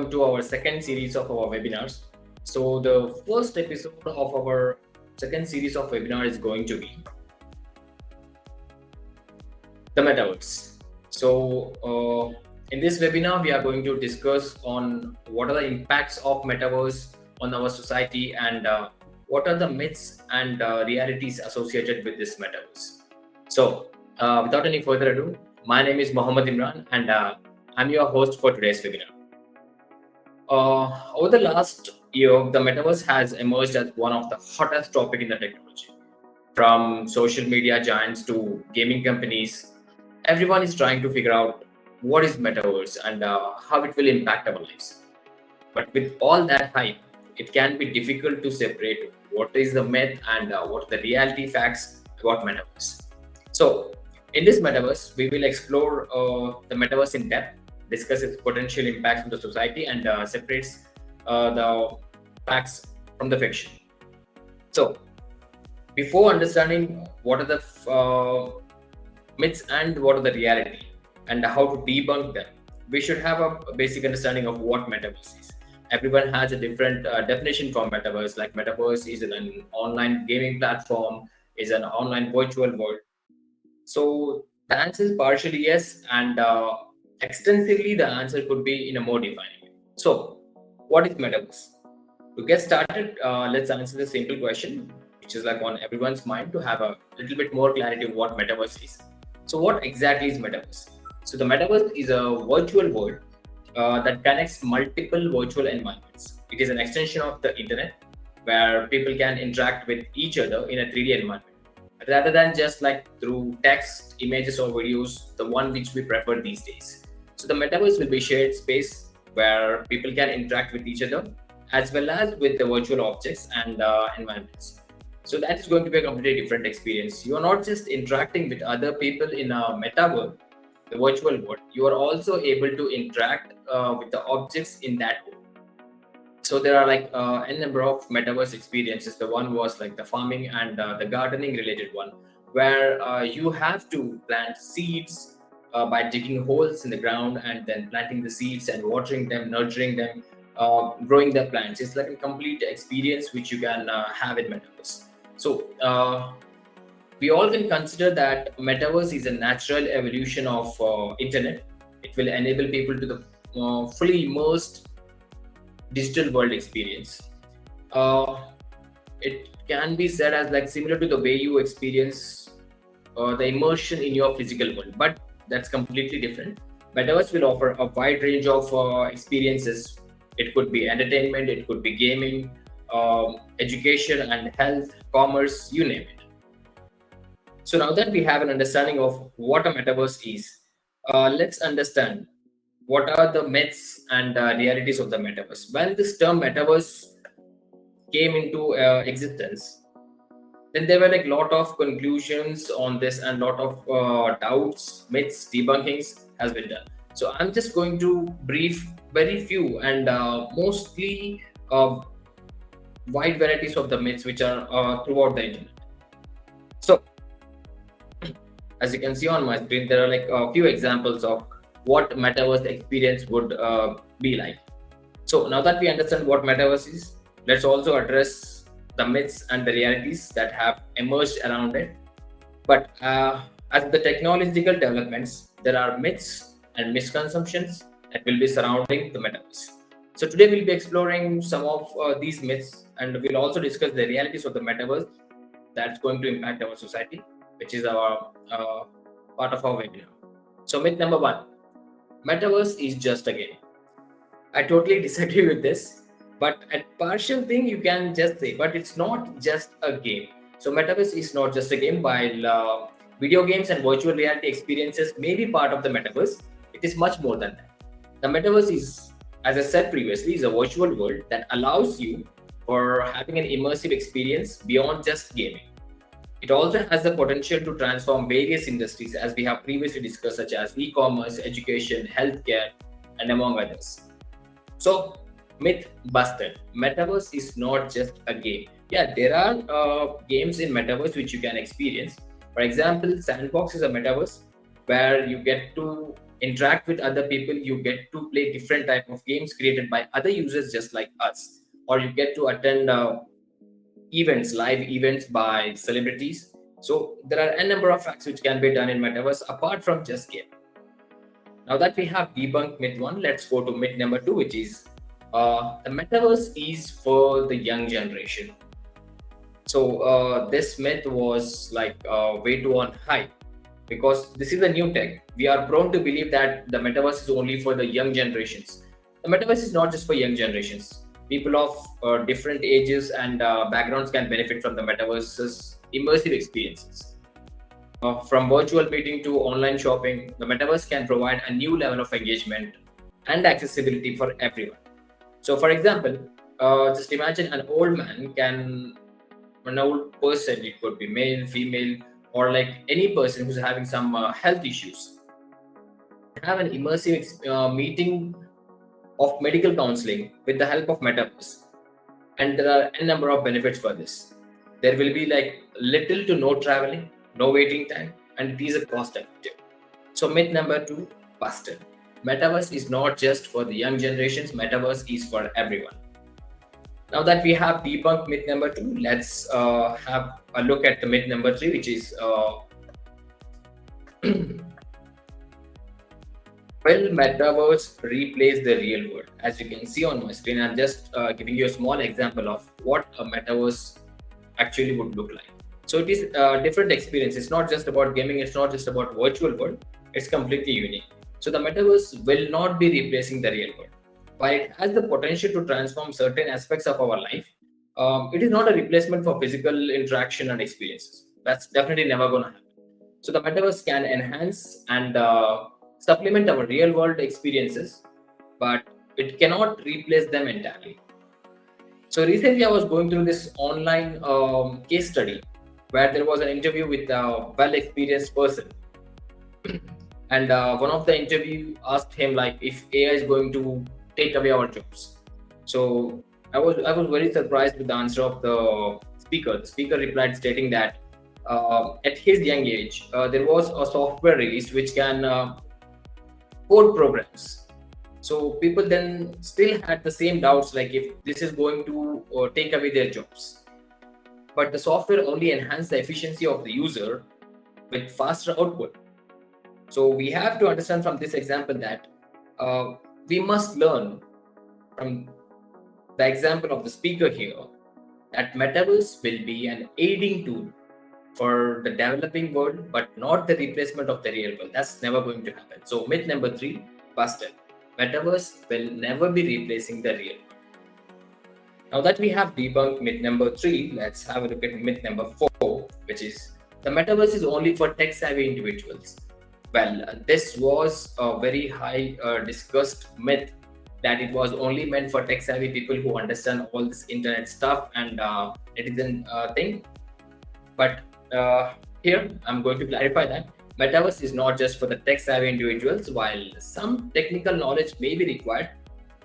welcome to our second series of our webinars. So the first episode of our second series of webinar is going to be the Metaverse. So in this webinar, we are going to discuss on what are the impacts of Metaverse on our society and what are the myths and realities associated with this Metaverse. So without any further ado, my name is Mohammed Imran and I'm your host for today's webinar. Over the last year, the Metaverse has emerged as one of the hottest topic in the technology. From social media giants to gaming companies, everyone is trying to figure out what is Metaverse and how it will impact our lives. But with all that hype, it can be difficult to separate what is the myth and what are the reality facts about Metaverse. So, in this Metaverse, we will explore the Metaverse in depth, discuss its potential impacts on the society, and separates the facts from the fiction. So, before understanding what are the myths and what are the reality and how to debunk them, we should have a basic understanding of what Metaverse is. Everyone has a different definition for Metaverse. Like Metaverse is an online gaming platform, is an online virtual world. So the answer is partially yes, and extensively the answer could be in a more defining. So, what is Metaverse? To get started, let's answer the simple question, which is like on everyone's mind to have a little bit more clarity on what Metaverse is. So, what exactly is Metaverse? So, the Metaverse is a virtual world that connects multiple virtual environments. It is an extension of the internet where people can interact with each other in a 3D environment rather than just like through text, images, or videos, the one which we prefer these days. So the Metaverse will be shared space where people can interact with each other as well as with the virtual objects and environments. So that is going to be a completely different experience. You are not just interacting with other people in a metaverse, the virtual world. You are also able to interact with the objects in that world. So there are like a number of metaverse experiences. The one was like the farming and the gardening related one, where you have to plant seeds by digging holes in the ground and then planting the seeds and watering them, nurturing them, growing the plants. It's like a complete experience which you can have in metaverse. So we all can consider that metaverse is a natural evolution of internet. It will enable people to the fully immersed digital world experience. It can be said as like similar to the way you experience the immersion in your physical world, but that's completely different. Metaverse will offer a wide range of experiences. It could be entertainment, it could be gaming, education and health, commerce, you name it. So now that we have an understanding of what a metaverse is, let's understand what are the myths and realities of the metaverse. When this term metaverse came into existence, then there were like lot of conclusions on this and lot of doubts, myths, debunkings has been done. So I'm just going to brief very few and mostly wide varieties of the myths which are throughout the internet. So as you can see on my screen, there are like a few examples of what metaverse experience would be like. So now that we understand what metaverse is, let's also address the myths and the realities that have emerged around it. But as the technological developments, there are myths and misconceptions that will be surrounding the metaverse. So today we'll be exploring some of these myths, and we'll also discuss the realities of the metaverse that's going to impact our society, which is our part of our webinar. So myth number one: Metaverse is just a game. I totally disagree with this, but a partial thing you can just say, but it's not just a game. So Metaverse is not just a game. While video games and virtual reality experiences may be part of the Metaverse, it is much more than that. The Metaverse is, as I said previously, is a virtual world that allows you for having an immersive experience beyond just gaming. It also has the potential to transform various industries, as we have previously discussed, such as e-commerce, education, healthcare, and among others. So, myth busted. Metaverse is not just a game. Yeah, there are games in Metaverse which you can experience. For example, Sandbox is a Metaverse where you get to interact with other people, you get to play different type of games created by other users just like us, or you get to attend live events by celebrities. So there are a number of acts which can be done in metaverse apart from just game. Now that we have debunked myth one, let's go to myth number two, which is the metaverse is for the young generation. So this myth was like way too on hype, because this is a new tech. We are prone to believe that the metaverse is only for the young generations. The metaverse is not just for young generations. People of different ages and backgrounds can benefit from the metaverse's immersive experiences. From virtual meeting to online shopping, the metaverse can provide a new level of engagement and accessibility for everyone. So, for example, just imagine an old person, it could be male, female, or like any person who's having some health issues, have an immersive meeting of medical counseling with the help of metaverse. And there are a number of benefits for this. There will be like little to no traveling, no waiting time, and it is a cost effective. So myth number two, busted. Metaverse is not just for the young generations, metaverse is for everyone. Now that we have debunked myth number two, let's have a look at the myth number three, which is will metaverse replace the real world? As you can see on my screen, I'm just giving you a small example of what a metaverse actually would look like. So it is a different experience. It's not just about gaming. It's not just about virtual world. It's completely unique. So the metaverse will not be replacing the real world. While it has the potential to transform certain aspects of our life, it is not a replacement for physical interaction and experiences. That's definitely never going to happen. So the metaverse can enhance and supplement our real world experiences, but it cannot replace them entirely. So recently I was going through this online case study where there was an interview with a well-experienced person. And one of the interview asked him like if AI is going to take away our jobs. So I was very surprised with the answer of the speaker. The speaker replied stating that at his young age, there was a software released which can code programs. So people then still had the same doubts like if this is going to take away their jobs. But the software only enhanced the efficiency of the user with faster output. So we have to understand from this example that we must learn from the example of the speaker here that metaverse will be an aiding tool for the developing world, but not the replacement of the real world. That's never going to happen. So myth number three, busted. Metaverse will never be replacing the real world. Now that we have debunked myth number three, let's have a look at myth number four, which is the metaverse is only for tech-savvy individuals. Well, this was a very high discussed myth that it was only meant for tech-savvy people who understand all this internet stuff and netizen thing. But here, I'm going to clarify that metaverse is not just for the tech-savvy individuals. While some technical knowledge may be required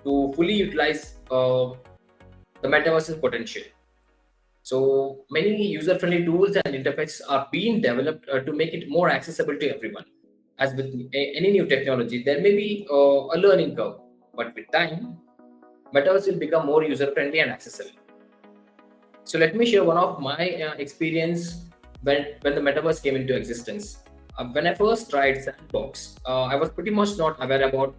to fully utilize the metaverse's potential. So many user-friendly tools and interfaces are being developed to make it more accessible to everyone. As with any new technology, there may be a learning curve, but with time, metaverse will become more user-friendly and accessible. So let me share one of my experience when the metaverse came into existence. When I first tried Sandbox, I was pretty much not aware about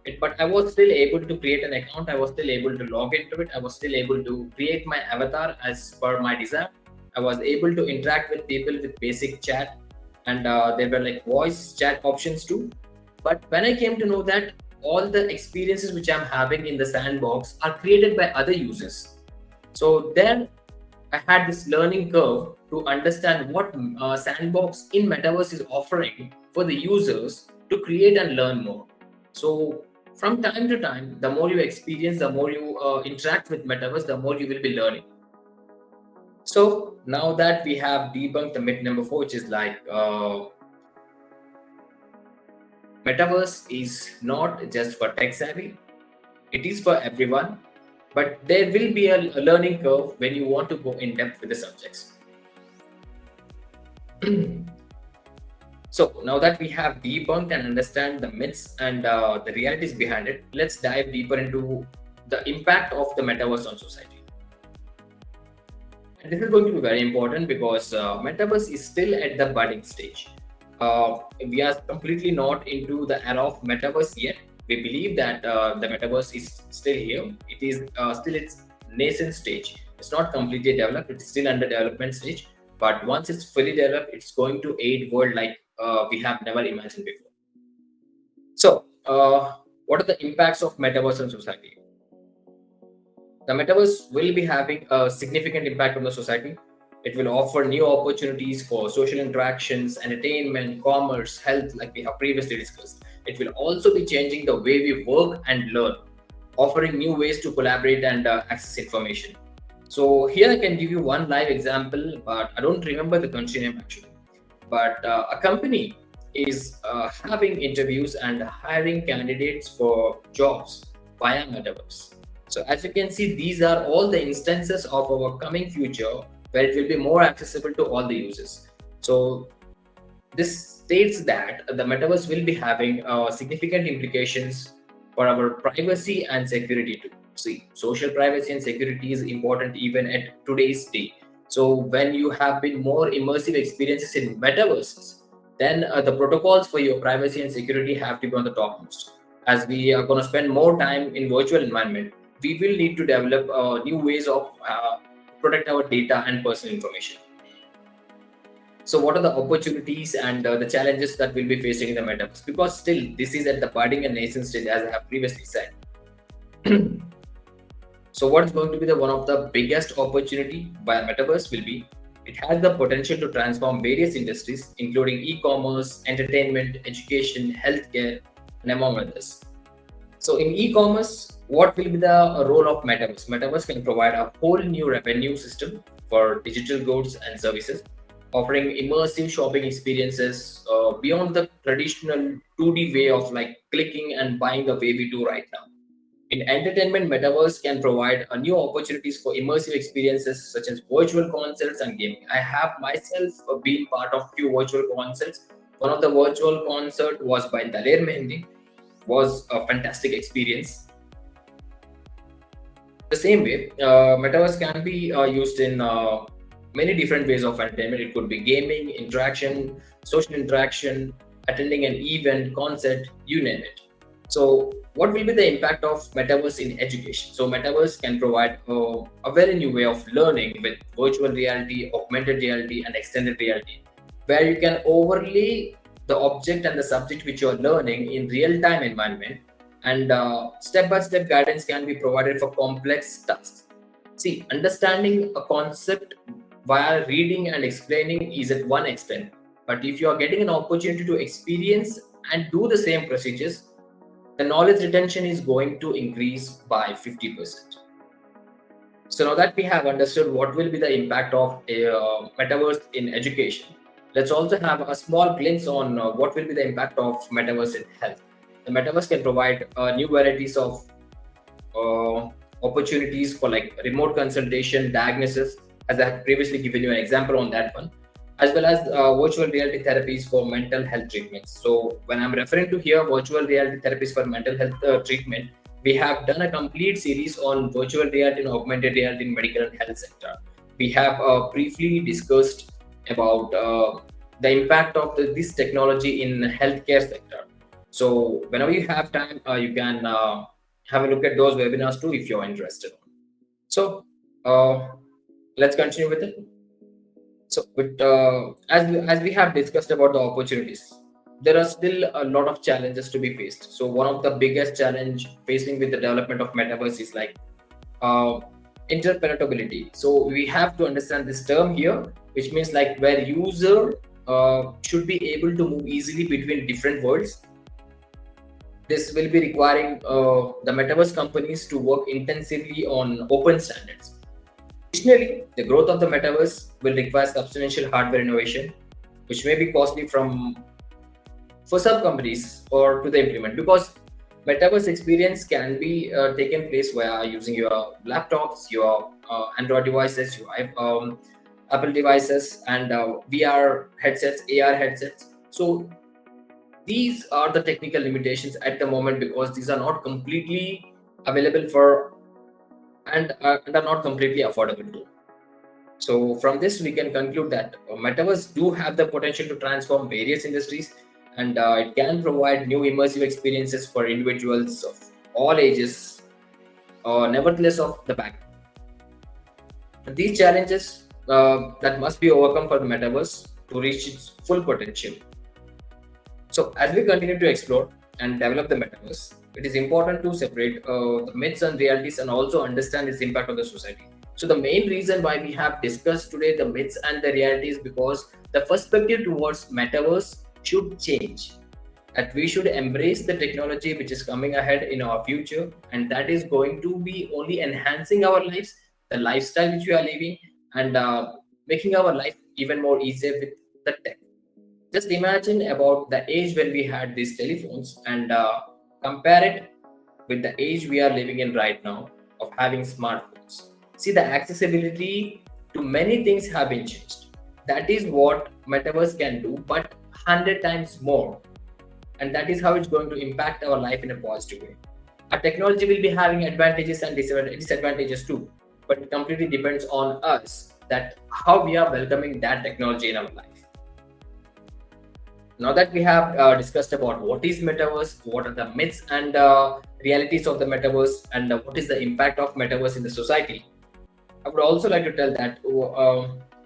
it, but I was still able to create an account. I was still able to log into it. I was still able to create my avatar as per my desire. I was able to interact with people with basic chat, and there were like voice chat options too. But when I came to know that all the experiences which I'm having in the Sandbox are created by other users, so then I had this learning curve to understand what Sandbox in Metaverse is offering for the users to create and learn more. So from time to time, the more you experience, the more you interact with Metaverse, the more you will be learning. So now that we have debunked the myth number four, which is like Metaverse is not just for tech savvy, it is for everyone. But there will be a learning curve when you want to go in depth with the subjects. So now that we have debunked and understand the myths and the realities behind it, let's dive deeper into the impact of the metaverse on society. And this is going to be very important because metaverse is still at the budding stage. We are completely not into the era of metaverse yet. We believe that the metaverse is still here. It is still its nascent stage. It's not completely developed. It's still under development stage. But once it's fully developed, it's going to aid world like we have never imagined before. So, what are the impacts of metaverse on society? The metaverse will be having a significant impact on the society. It will offer new opportunities for social interactions, entertainment, commerce, health, like we have previously discussed. It will also be changing the way we work and learn, offering new ways to collaborate and access information. So here I can give you one live example, but I don't remember the country name actually. But a company is having interviews and hiring candidates for jobs via metaverse. So as you can see, these are all the instances of our coming future where it will be more accessible to all the users. So this states that the metaverse will be having significant implications for our privacy and security too. See, social privacy and security is important even at today's day. So when you have been more immersive experiences in metaverses, then the protocols for your privacy and security have to be on the topmost. As we are going to spend more time in virtual environment, we will need to develop new ways of protect our data and personal information. So, what are the opportunities and the challenges that we'll be facing in the metaverse? Because still, this is at the budding and nascent stage, as I have previously said. So, what is going to be the one of the biggest opportunity by metaverse will be it has the potential to transform various industries, including e-commerce, entertainment, education, healthcare, and among others. So, in e-commerce, what will be the role of metaverse? Metaverse can provide a whole new revenue system for digital goods and services, offering immersive shopping experiences beyond the traditional 2D way of like clicking and buying the way we do right now. In entertainment, metaverse can provide new opportunities for immersive experiences such as virtual concerts and gaming. I have myself been part of few virtual concerts. One of the virtual concert was by Daler Mehendi, was a fantastic experience. The same way, metaverse can be used in many different ways of entertainment. It could be gaming, interaction, social interaction, attending an event, concert, you name it. So, what will be the impact of metaverse in education? So, metaverse can provide a very new way of learning with virtual reality, augmented reality, and extended reality, where you can overlay the object and the subject which you are learning in real-time environment, and step-by-step guidance can be provided for complex tasks. See, understanding a concept via reading and explaining is at one extent, but if you are getting an opportunity to experience and do the same procedures, the knowledge retention is going to increase by 50%. So now that we have understood what will be the impact of a metaverse in education, let's also have a small glimpse on what will be the impact of metaverse in health. The metaverse can provide new varieties of opportunities for like remote consultation, diagnosis, as I have previously given you an example on that one, as well as virtual reality therapies for mental health treatments. So when I'm referring to here virtual reality therapies for mental health treatment, we have done a complete series on virtual reality and augmented reality in medical and health sector. We have briefly discussed about the impact of this technology in healthcare sector. So whenever you have time, you can have a look at those webinars too if you're interested. So let's continue with it. So, as we have discussed about the opportunities, there are still a lot of challenges to be faced. So, one of the biggest challenge facing with the development of metaverse is like uh, interoperability. So, we have to understand this term here, which means like where user should be able to move easily between different worlds. This will be requiring the metaverse companies to work intensively on open standards. Additionally, the growth of the metaverse will require substantial hardware innovation, which may be costly from for some companies or to the implement, because metaverse experience can be taken place via using your laptops, your Android devices, your Apple devices, and VR headsets, AR headsets. So these are the technical limitations at the moment, because these are not completely available for and are not completely affordable too. So from this, we can conclude that metaverse do have the potential to transform various industries, and it can provide new immersive experiences for individuals of all ages, nevertheless of the back. These challenges that must be overcome for the metaverse to reach its full potential. So as we continue to explore and develop the metaverse, it is important to separate the myths and realities and also understand its impact on the society. So the main reason why we have discussed today the myths and the realities, because the perspective towards metaverse should change. That we should embrace the technology which is coming ahead in our future, and that is going to be only enhancing our lives, the lifestyle which we are living, and making our life even more easier with the tech. Just imagine about the age when we had these telephones, and compare it with the age we are living in right now of having smartphones. See, the accessibility to many things have been changed. That is what metaverse can do, but 100 times more. And that is how it's going to impact our life in a positive way. Our technology will be having advantages and disadvantages too, but it completely depends on us that how we are welcoming that technology in our life. Now that we have discussed about what is metaverse, what are the myths and realities of the metaverse, and what is the impact of metaverse in the society, I would also like to tell that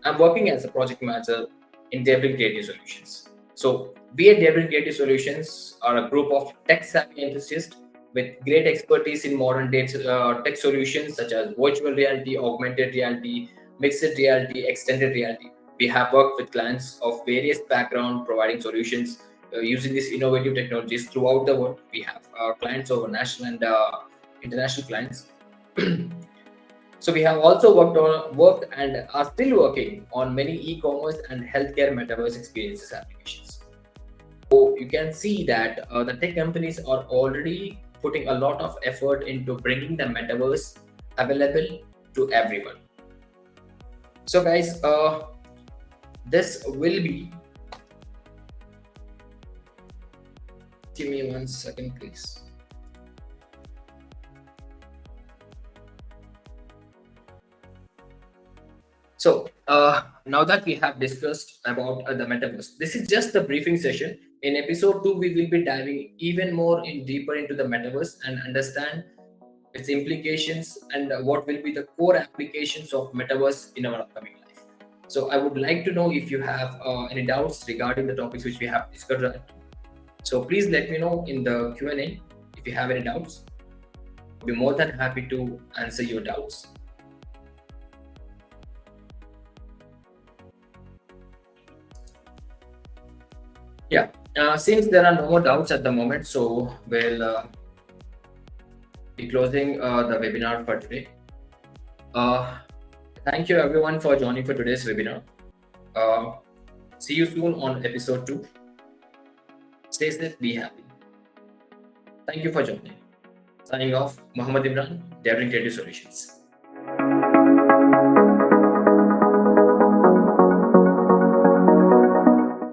I'm working as a project manager in Delivering Creative Solutions. So we at Delivering Creative Solutions are a group of tech savvy enthusiasts with great expertise in modern day tech solutions such as virtual reality, augmented reality, mixed reality, extended reality. We have worked with clients of various background, providing solutions using these innovative technologies throughout the world. We have clients over national and international clients. So we have also worked and are still working on many e-commerce and healthcare metaverse experiences applications. So you can see that the tech companies are already putting a lot of effort into bringing the metaverse available to everyone. So guys, this will be. Give me 1 second, please. So now that we have discussed about the metaverse, this is just the briefing session. In episode 2, we will be diving even more in deeper into the metaverse and understand its implications and what will be the core applications of metaverse in our upcoming life. So I would like to know if you have any doubts regarding the topics which we have discussed. So please let me know in the Q&A if you have any doubts. I'll be more than happy to answer your doubts. Yeah, since there are no more doubts at the moment, so we'll be closing the webinar for today. Thank you everyone for joining for today's webinar. See you soon on episode 2. Stay safe, be happy. Thank you for joining. Signing off, Muhammad Imran, Delivering Creative Solutions.